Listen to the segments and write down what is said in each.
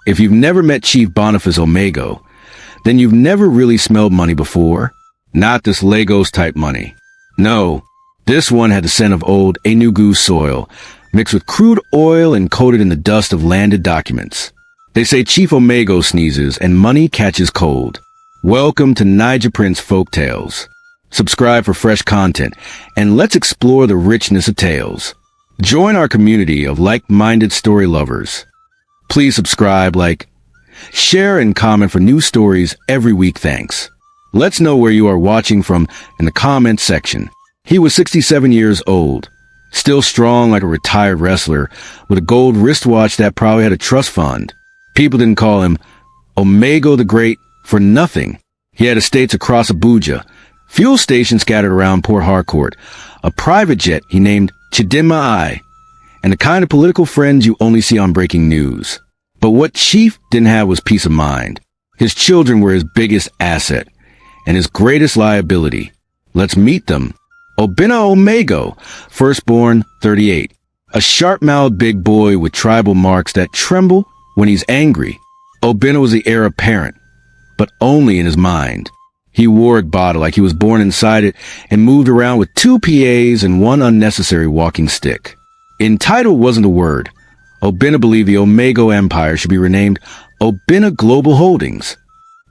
If you've never met Chief Boniface Omego, then you've never really smelled money before. Not this Lagos-type money. No, this one had the scent of old Enugu soil, mixed with crude oil and coated in the dust of landed documents. They say Chief Omego sneezes and money catches cold. Welcome to Niger Prince Folktales. Subscribe for fresh content, and let's explore the richness of tales. Join our community of like-minded story lovers. Please subscribe, share, and comment for new stories every week. Thanks. Let's know where you are watching from in the comments section. He was 67 years old, still strong like a retired wrestler, with a gold wristwatch that probably had a trust fund. People didn't call him Omego the Great for nothing. He had estates across Abuja, fuel stations scattered around Port Harcourt, a private jet he named Chidinma I, and the kind of political friends you only see on breaking news. But what Chief didn't have was peace of mind. His children were his biggest asset and his greatest liability. Let's meet them. Obinna Omego, firstborn, 38. A sharp-mouthed big boy with tribal marks that tremble when he's angry. Obinna was the heir apparent, but only in his mind. He wore Igbata like he was born inside it and moved around with 2 PAs and 1 unnecessary walking stick. Entitled wasn't a word. Obinna believed the Omego Empire should be renamed Obinna Global Holdings.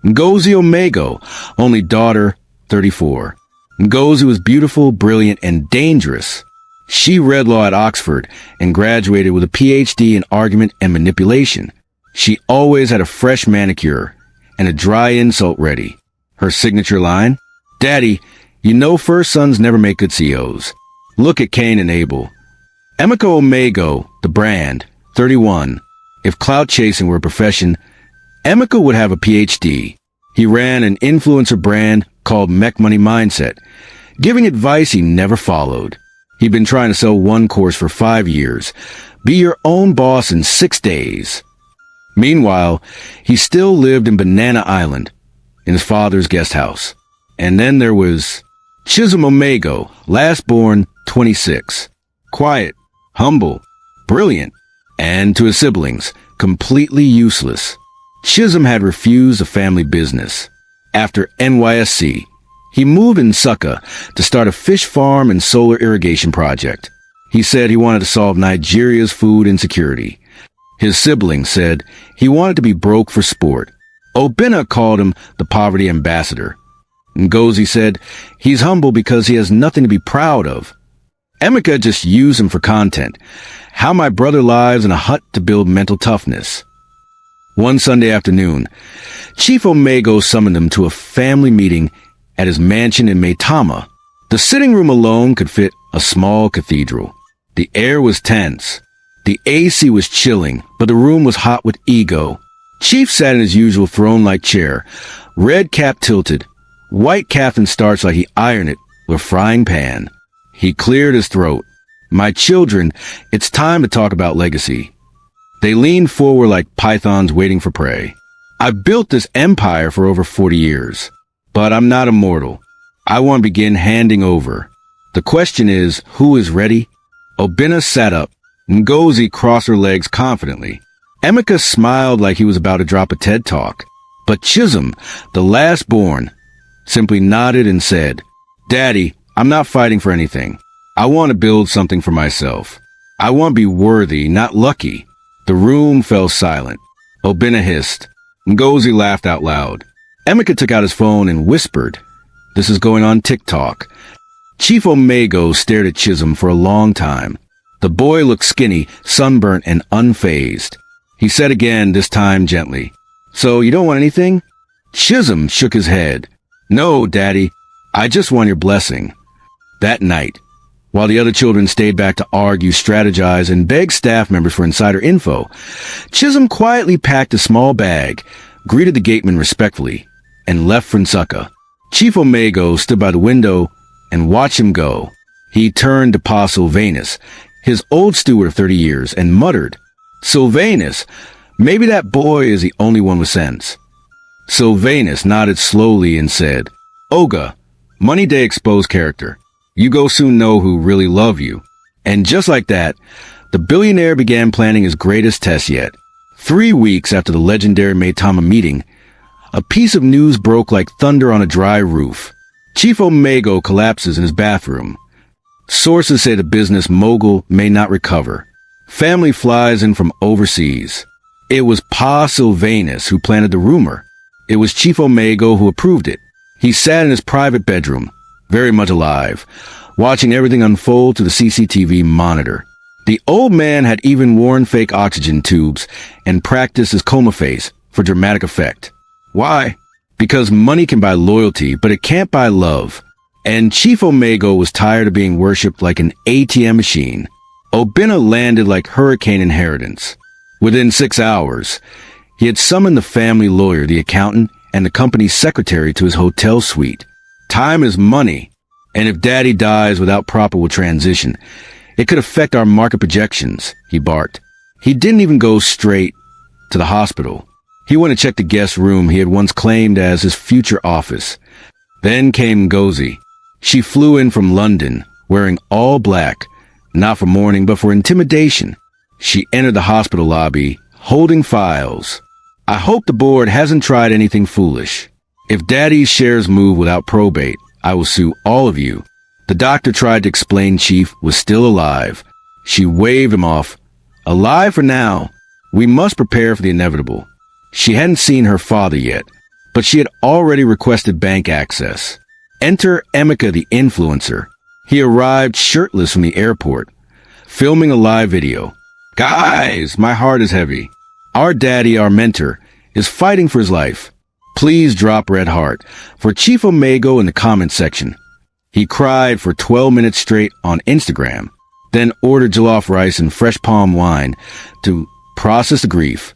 Ngozi Omego, only daughter, 34. Ngozi was beautiful, brilliant, and dangerous. She read law at Oxford and graduated with a PhD in argument and manipulation. She always had a fresh manicure and a dry insult ready. Her signature line? Daddy, you know first sons never make good CEOs. Look at Cain and Abel. Emeka Omego, the brand, 31. If clout chasing were a profession, Emeka would have a PhD. He ran an influencer brand called Mech Money Mindset, giving advice he never followed. He'd been trying to sell one course for 5 years. Be your own boss in 6 days. Meanwhile, he still lived in Banana Island, in his father's guest house. And then there was Chisholm Omego, last born, 26. Quiet, humble, brilliant, and to his siblings, completely useless. Chisholm had refused a family business. After NYSC, he moved in Nsukka to start a fish farm and solar irrigation project. He said he wanted to solve Nigeria's food insecurity. His siblings said he wanted to be broke for sport. Obinna called him the poverty ambassador. Ngozi said he's humble because he has nothing to be proud of. Emeka just used him for content. How my brother lives in a hut to build mental toughness. One Sunday afternoon, Chief Omego summoned him to a family meeting at his mansion in Maitama. The sitting room alone could fit a small cathedral. The air was tense. The AC was chilling, but the room was hot with ego. Chief sat in his usual throne-like chair, red cap tilted, white kaftan starched like he ironed it with a frying pan. He cleared his throat. My children, it's time to talk about legacy. They leaned forward like pythons waiting for prey. I've built this empire for over 40 years, but I'm not immortal. I want to begin handing over. The question is, who is ready? Obinna sat up. Ngozi crossed her legs confidently. Emeka smiled like he was about to drop a TED Talk. But Chisholm, the last born, simply nodded and said, Daddy, I'm not fighting for anything. I want to build something for myself. I want to be worthy, not lucky. The room fell silent. Obinna hissed. Ngozi laughed out loud. Emeka took out his phone and whispered, This is going on TikTok. Chief Omego stared at Chisholm for a long time. The boy looked skinny, sunburnt, and unfazed. He said again, this time gently, So you don't want anything? Chisholm shook his head. No, Daddy. I just want your blessing. That night, while the other children stayed back to argue, strategize, and beg staff members for insider info, Chisholm quietly packed a small bag, greeted the gateman respectfully, and left for Nsukka. Chief Omego stood by the window and watched him go. He turned to Pa Sylvanus, his old steward of 30 years, and muttered, Sylvanus, maybe that boy is the only one with sense. Sylvanus nodded slowly and said, Oga, Money Day exposed character. You go soon know who really love you. And just like that, the billionaire began planning his greatest test yet. 3 weeks after the legendary Maitama meeting, a piece of news broke like thunder on a dry roof. Chief Omego collapses in his bathroom. Sources say the business mogul may not recover. Family flies in from overseas. It was Pa Sylvanus who planted the rumor. It was Chief Omego who approved it. He sat in his private bedroom, very much alive, watching everything unfold through the CCTV monitor. The old man had even worn fake oxygen tubes and practiced his coma face for dramatic effect. Why? Because money can buy loyalty, but it can't buy love. And Chief Omego was tired of being worshipped like an ATM machine. Obina landed like hurricane inheritance. Within 6 hours, he had summoned the family lawyer, the accountant, and the company's secretary to his hotel suite. Time is money, and if Daddy dies without proper transition, it could affect our market projections, he barked. He didn't even go straight to the hospital. He went to check the guest room he had once claimed as his future office. Then came Ngozi. She flew in from London, wearing all black, not for mourning but for intimidation. She entered the hospital lobby, holding files. I hope the board hasn't tried anything foolish. If Daddy's shares move without probate, I will sue all of you. The doctor tried to explain Chief was still alive. She waved him off. Alive for now. We must prepare for the inevitable. She hadn't seen her father yet, but she had already requested bank access. Enter Emeka the influencer. He arrived shirtless from the airport, filming a live video. Guys, my heart is heavy. Our daddy, our mentor, is fighting for his life. Please drop red heart for Chief Omego in the comment section. He cried for 12 minutes straight on Instagram, then ordered jollof rice and fresh palm wine to process the grief.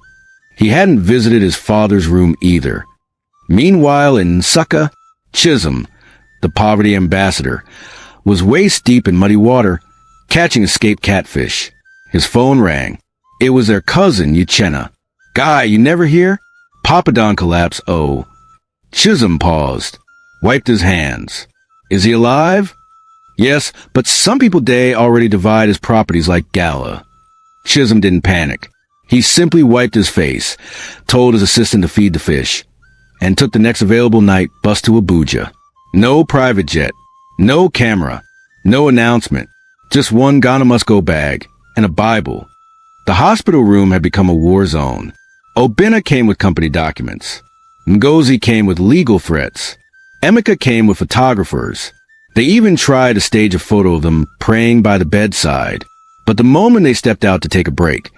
He hadn't visited his father's room either. Meanwhile, in Nsukka, Chisholm, the poverty ambassador, was waist deep in muddy water, catching escaped catfish. His phone rang. It was their cousin, Uchenna. Guy, you never hear? Papadon collapsed. Oh. Chisholm paused, wiped his hands. Is he alive? Yes, but some people today already divide his properties like Gala. Chisholm didn't panic. He simply wiped his face, told his assistant to feed the fish, and took the next available night bus to Abuja. No private jet, no camera, no announcement, just one Ghana must-go bag and a Bible. The hospital room had become a war zone. Obina came with company documents. Ngozi came with legal threats. Emeka came with photographers. They even tried to stage a photo of them praying by the bedside. But the moment they stepped out to take a break,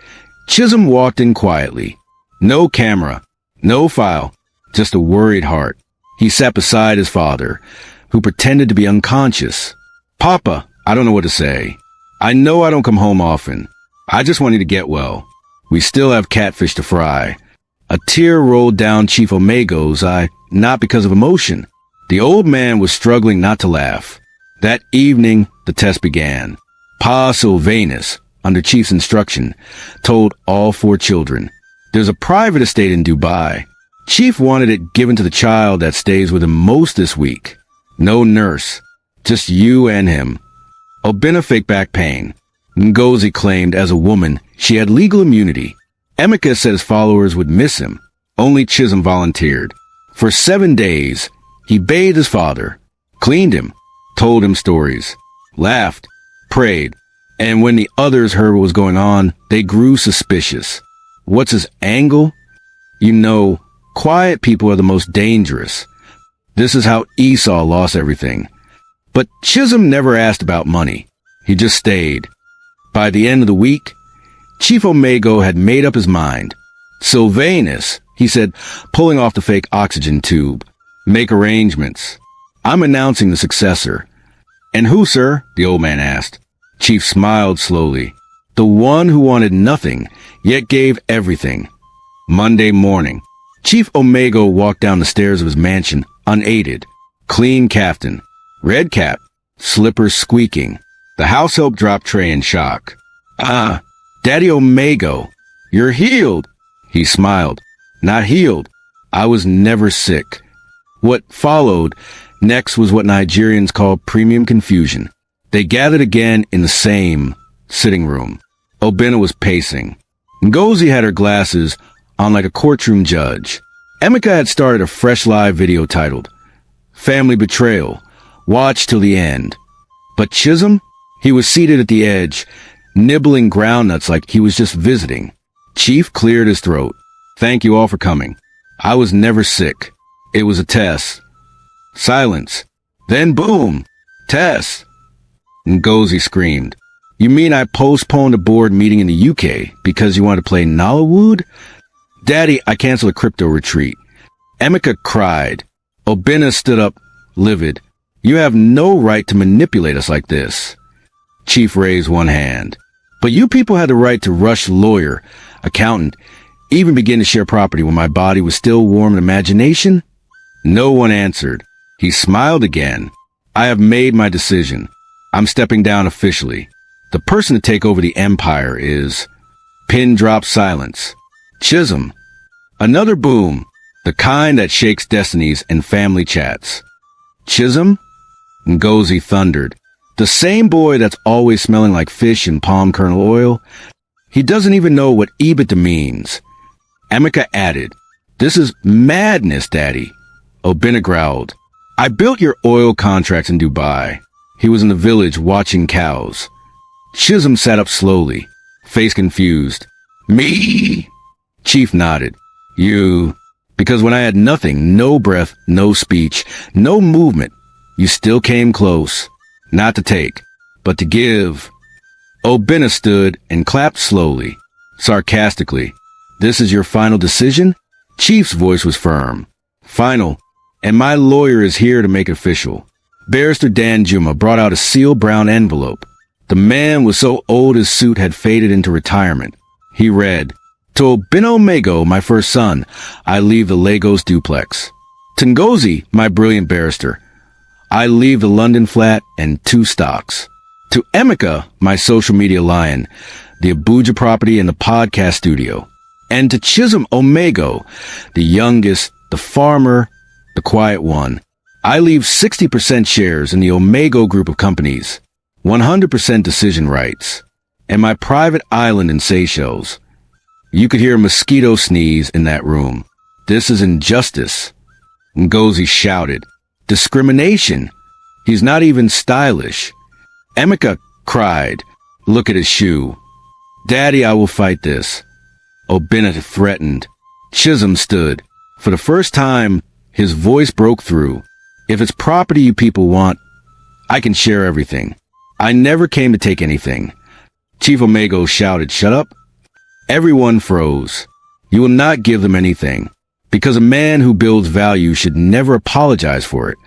Chisholm walked in quietly. No camera, no file, just a worried heart. He sat beside his father, who pretended to be unconscious. Papa, I don't know what to say. I know I don't come home often. I just want you to get well. We still have catfish to fry. A tear rolled down Chief Omego's eye, not because of emotion. The old man was struggling not to laugh. That evening, the test began. Pa Sylvanus, under Chief's instruction, told all 4 children, there's a private estate in Dubai. Chief wanted it given to the child that stays with him most this week. No nurse, just you and him. Obina faked back pain. Ngozi claimed as a woman she had legal immunity. Emeka said his followers would miss him. Only Chisholm volunteered. For 7 days, he bathed his father, cleaned him, told him stories, laughed, prayed, and when the others heard what was going on, they grew suspicious. What's his angle? You know, quiet people are the most dangerous. This is how Esau lost everything. But Chisholm never asked about money. He just stayed. By the end of the week, Chief Omego had made up his mind. Sylvanus, he said, pulling off the fake oxygen tube. Make arrangements. I'm announcing the successor. And who, sir? The old man asked. Chief smiled slowly. The one who wanted nothing, yet gave everything. Monday morning, Chief Omego walked down the stairs of his mansion, unaided. Clean kaftan, red cap, slippers squeaking. The house help dropped tray in shock. Ah, Daddy Omego, you're healed. He smiled. Not healed. I was never sick. What followed next was what Nigerians call premium confusion. They gathered again in the same sitting room. Obina was pacing. Ngozi had her glasses on like a courtroom judge. Emeka had started a fresh live video titled, Family Betrayal. Watch till the end. But Chisholm? He was seated at the edge, nibbling groundnuts like he was just visiting. Chief cleared his throat. Thank you all for coming. I was never sick. It was a test. Silence. Then boom! Test! Ngozi screamed. You mean I postponed a board meeting in the UK because you wanted to play Nollywood? Daddy, I canceled a crypto retreat. Emeka cried. Obinna stood up, livid. You have no right to manipulate us like this. Chief raised one hand. But you people had the right to rush lawyer, accountant, even begin to share property when my body was still warm in imagination? No one answered. He smiled again. I have made my decision. I'm stepping down officially. The person to take over the empire is... Pin drop silence. Chisholm. Another boom. The kind that shakes destinies in family chats. Chisholm? Ngozi thundered. The same boy that's always smelling like fish and palm kernel oil? He doesn't even know what EBITDA means. Emeka added, This is madness, Daddy. Obinna growled. I built your oil contracts in Dubai. He was in the village watching cows. Chisholm sat up slowly, face confused. Me? Chief nodded. You. Because when I had nothing, no breath, no speech, no movement, you still came close. Not to take, but to give. Obinna stood and clapped slowly, sarcastically. This is your final decision? Chief's voice was firm. Final. And my lawyer is here to make it official. Barrister Dan Juma brought out a sealed brown envelope. The man was so old his suit had faded into retirement. He read, To Obinna Omego, my first son, I leave the Lagos duplex. To Ngozi, my brilliant barrister, I leave the London flat and 2 stocks. To Emeka, my social media lion, the Abuja property and the podcast studio. And to Chisholm Omego, the youngest, the farmer, the quiet one, I leave 60% shares in the Omego group of companies, 100% decision rights, and my private island in Seychelles. You could hear a mosquito sneeze in that room. This is injustice. Ngozi shouted. Discrimination. He's not even stylish. Emeka cried. Look at his shoe. Daddy, I will fight this. Obinna threatened. Chisholm stood. For the first time, his voice broke through. If it's property you people want, I can share everything. I never came to take anything. Chief Omego shouted, Shut up. Everyone froze. You will not give them anything, because a man who builds value should never apologize for it.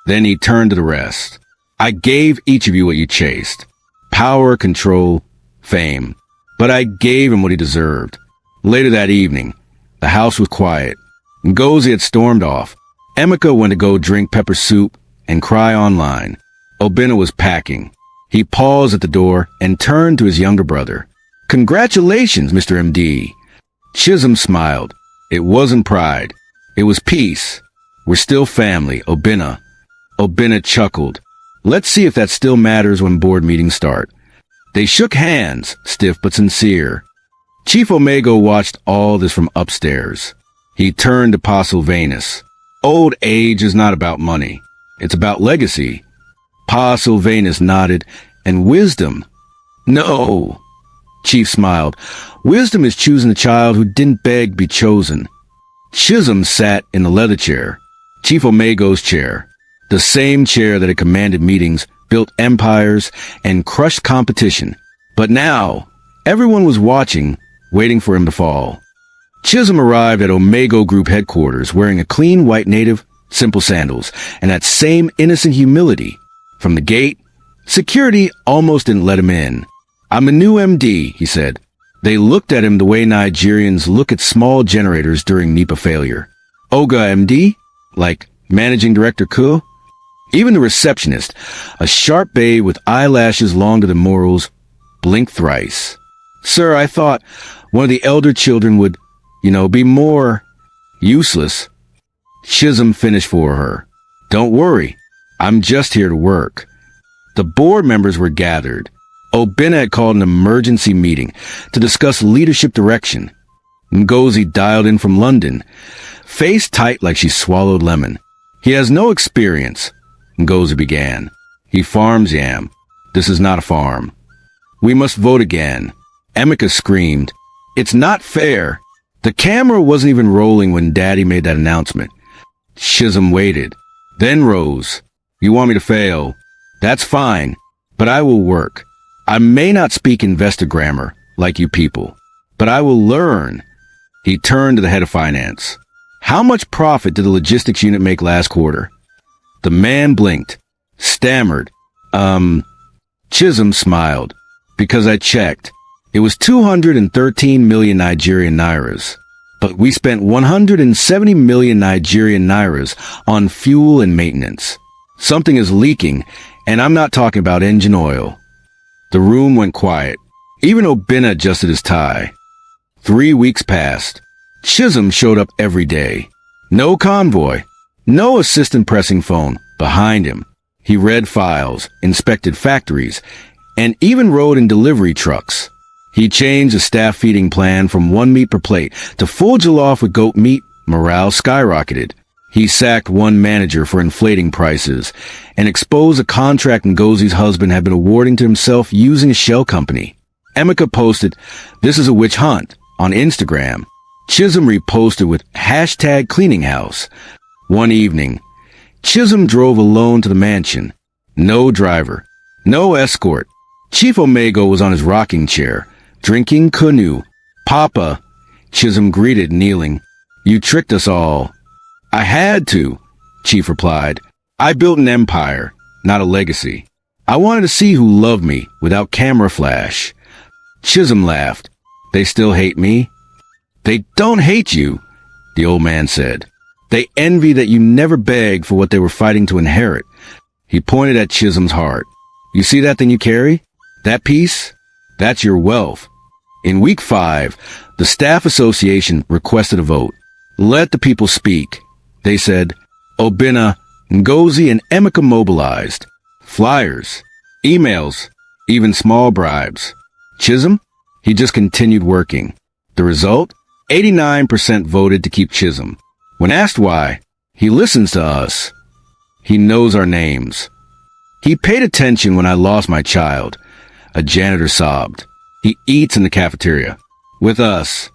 Then he turned to the rest. I gave each of you what you chased. Power, control, fame. But I gave him what he deserved. Later that evening, the house was quiet. Ngozi had stormed off. Emeka went to go drink pepper soup and cry online. Obinna was packing. He paused at the door and turned to his younger brother. Congratulations, Mr. MD. Chisholm smiled. It wasn't pride. It was peace. We're still family, Obinna. Obinna chuckled. Let's see if that still matters when board meetings start. They shook hands, stiff but sincere. Chief Omego watched all this from upstairs. He turned to Pa Sylvanus. Old age is not about money. It's about legacy. Pa Sylvanus nodded. And wisdom. No. Chief smiled. Wisdom is choosing a child who didn't beg be chosen. Chisholm sat in the leather chair. Chief Omego's chair. The same chair that had commanded meetings, built empires, and crushed competition. But now, everyone was watching, waiting for him to fall. Chisholm arrived at Omego Group headquarters wearing a clean white native, simple sandals, and that same innocent humility. From the gate, security almost didn't let him in. I'm a new MD, he said. They looked at him the way Nigerians look at small generators during NEPA failure. Oga MD? Like Managing Director Ku? Even the receptionist, a sharp babe with eyelashes longer than morals, blinked thrice. Sir, I thought one of the elder children would, be more useless. Chisholm finished for her. Don't worry. I'm just here to work. The board members were gathered. Obina had called an emergency meeting to discuss leadership direction. Ngozi dialed in from London, face tight like she swallowed lemon. He has no experience, Ngozi began. He farms yam. This is not a farm. We must vote again. Emeka screamed. It's not fair. The camera wasn't even rolling when Daddy made that announcement. Chisholm waited, then rose. You want me to fail? That's fine, but I will work. I may not speak investor grammar like you people, but I will learn. He turned to the head of finance. How much profit did the logistics unit make last quarter? The man blinked, stammered. Chisholm smiled. Because I checked. It was 213 million Nigerian nairas. But we spent 170 million Nigerian nairas on fuel and maintenance. Something is leaking, and I'm not talking about engine oil. The room went quiet. Even Obina adjusted his tie. 3 weeks passed. Chisholm showed up every day. No convoy. No assistant pressing phone behind him. He read files, inspected factories, and even rode in delivery trucks. He changed the staff feeding plan from 1 meat per plate to full jollof with goat meat. Morale skyrocketed. He sacked one manager for inflating prices and exposed a contract Ngozi's husband had been awarding to himself using a shell company. Emeka posted, "This is a witch hunt," on Instagram. Chisholm reposted with #cleaninghouse. One evening, Chisholm drove alone to the mansion. No driver. No escort. Chief Omego was on his rocking chair, drinking canoe. "Papa," Chisholm greeted, kneeling. "You tricked us all." "I had to," Chief replied. "I built an empire, not a legacy. I wanted to see who loved me without camera flash." Chisholm laughed. "They still hate me?" "They don't hate you," the old man said. "They envy that you never begged for what they were fighting to inherit." He pointed at Chisholm's heart. "You see that thing you carry? That piece? That's your wealth." In week 5, the staff association requested a vote. "Let the people speak," they said. Obina, Ngozi, and Emeka mobilized. Flyers, emails, even small bribes. Chisholm? He just continued working. The result? 89% voted to keep Chisholm. When asked why, he listens to us. He knows our names. He paid attention when I lost my child. A janitor sobbed. He eats in the cafeteria. With us.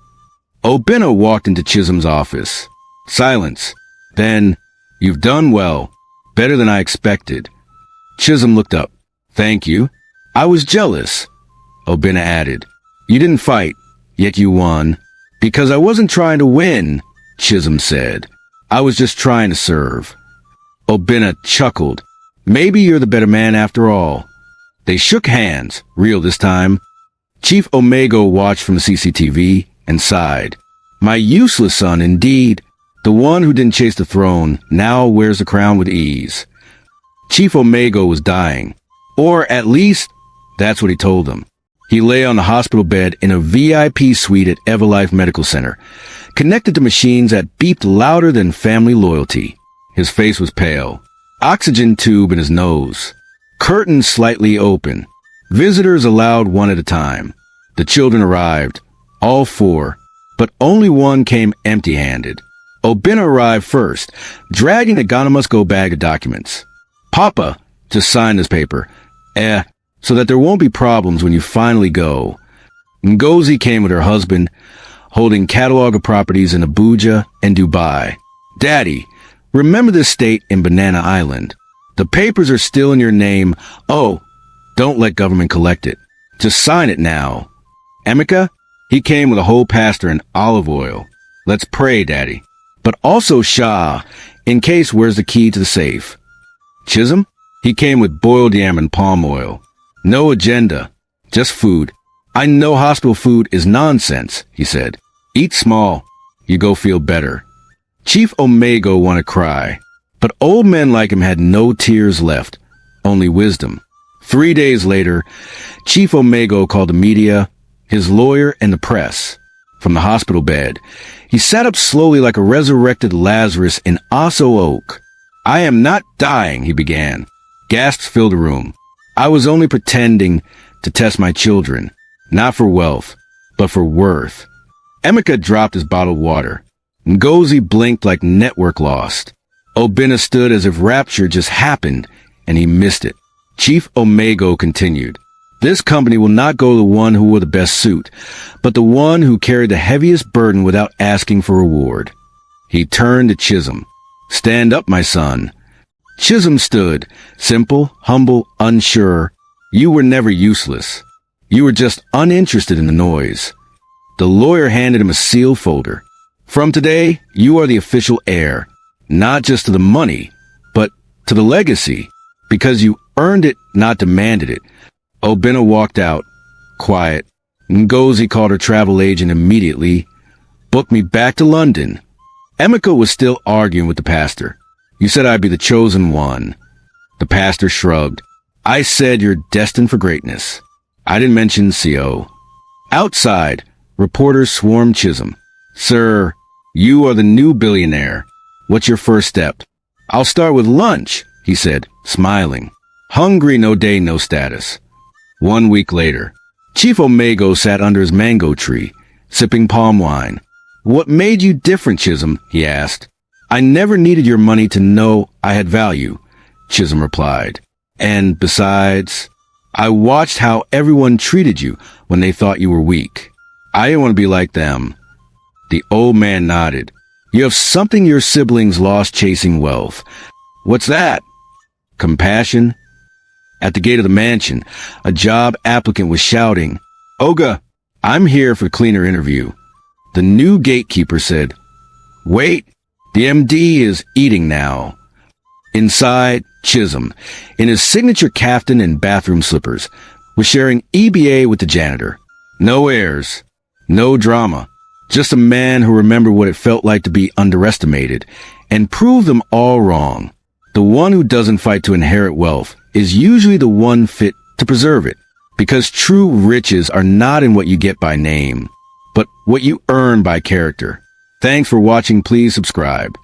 Obina walked into Chisholm's office. Silence. Then, "You've done well. Better than I expected." Chisholm looked up. "Thank you. I was jealous." Obina added. "You didn't fight, yet you won." "Because I wasn't trying to win," Chisholm said. "I was just trying to serve." Obina chuckled. "Maybe you're the better man after all." They shook hands, real this time. Chief Omego watched from the CCTV and sighed. "My useless son, indeed. The one who didn't chase the throne now wears the crown with ease." Chief Omego was dying. Or at least, that's what he told them. He lay on a hospital bed in a VIP suite at Everlife Medical Center, connected to machines that beeped louder than family loyalty. His face was pale. Oxygen tube in his nose. Curtains slightly open. Visitors allowed one at a time. The children arrived, all 4, but only one came empty-handed. Obina arrived first, dragging a Gana-must-go bag of documents. "Papa, just sign this paper. So that there won't be problems when you finally go." Ngozi came with her husband, holding catalog of properties in Abuja and Dubai. "Daddy, remember this state in Banana Island. The papers are still in your name. Oh, don't let government collect it. Just sign it now." Emeka? He came with a whole pastor and olive oil. "Let's pray, Daddy. But also Shah, in case where's the key to the safe." Chisholm? He came with boiled yam and palm oil. "No agenda. Just food. I know hospital food is nonsense," he said. "Eat small. You go feel better." Chief Omego wanted to cry, but old men like him had no tears left, only wisdom. 3 days later, Chief Omego called the media, his lawyer, and the press. From the hospital bed, he sat up slowly like a resurrected Lazarus in Osso Oak. "I am not dying," he began. Gasps filled the room. "I was only pretending to test my children, not for wealth, but for worth. Emeka dropped his bottled water. Ngozi blinked like network lost. Obinna stood as if rapture just happened, and he missed it. Chief Omego continued, "This company will not go to the one who wore the best suit, but the one who carried the heaviest burden without asking for reward." He turned to Chisholm. "Stand up, my son." Chisholm stood, simple, humble, unsure. "You were never useless. You were just uninterested in the noise." The lawyer handed him a sealed folder. "From today, you are the official heir, not just to the money, but to the legacy, because you earned it, not demanded it." Obinna walked out, quiet. Ngozi called her travel agent immediately. "Book me back to London." Emeka was still arguing with the pastor. "You said I'd be the chosen one." The pastor shrugged. "I said you're destined for greatness. I didn't mention CO." Outside, reporters swarmed Chisholm. "Sir, you are the new billionaire. What's your first step?" "I'll start with lunch," he said, smiling. "Hungry, no day, no status." 1 week later, Chief Omego sat under his mango tree, sipping palm wine. "What made you different, Chisholm?" he asked. "I never needed your money to know I had value," Chisholm replied. "And besides, I watched how everyone treated you when they thought you were weak. I didn't want to be like them." The old man nodded. "You have something your siblings lost chasing wealth." "What's that?" "Compassion." At the gate of the mansion, a job applicant was shouting, "Oga, I'm here for cleaner interview." The new gatekeeper said, "Wait, the MD is eating now." Inside, Chisholm, in his signature kaftan and bathroom slippers, was sharing EBA with the janitor. No airs, no drama, just a man who remembered what it felt like to be underestimated and proved them all wrong. The one who doesn't fight to inherit wealth is usually the one fit to preserve it, because true riches are not in what you get by name, but what you earn by character. Thanks for watching. Please subscribe.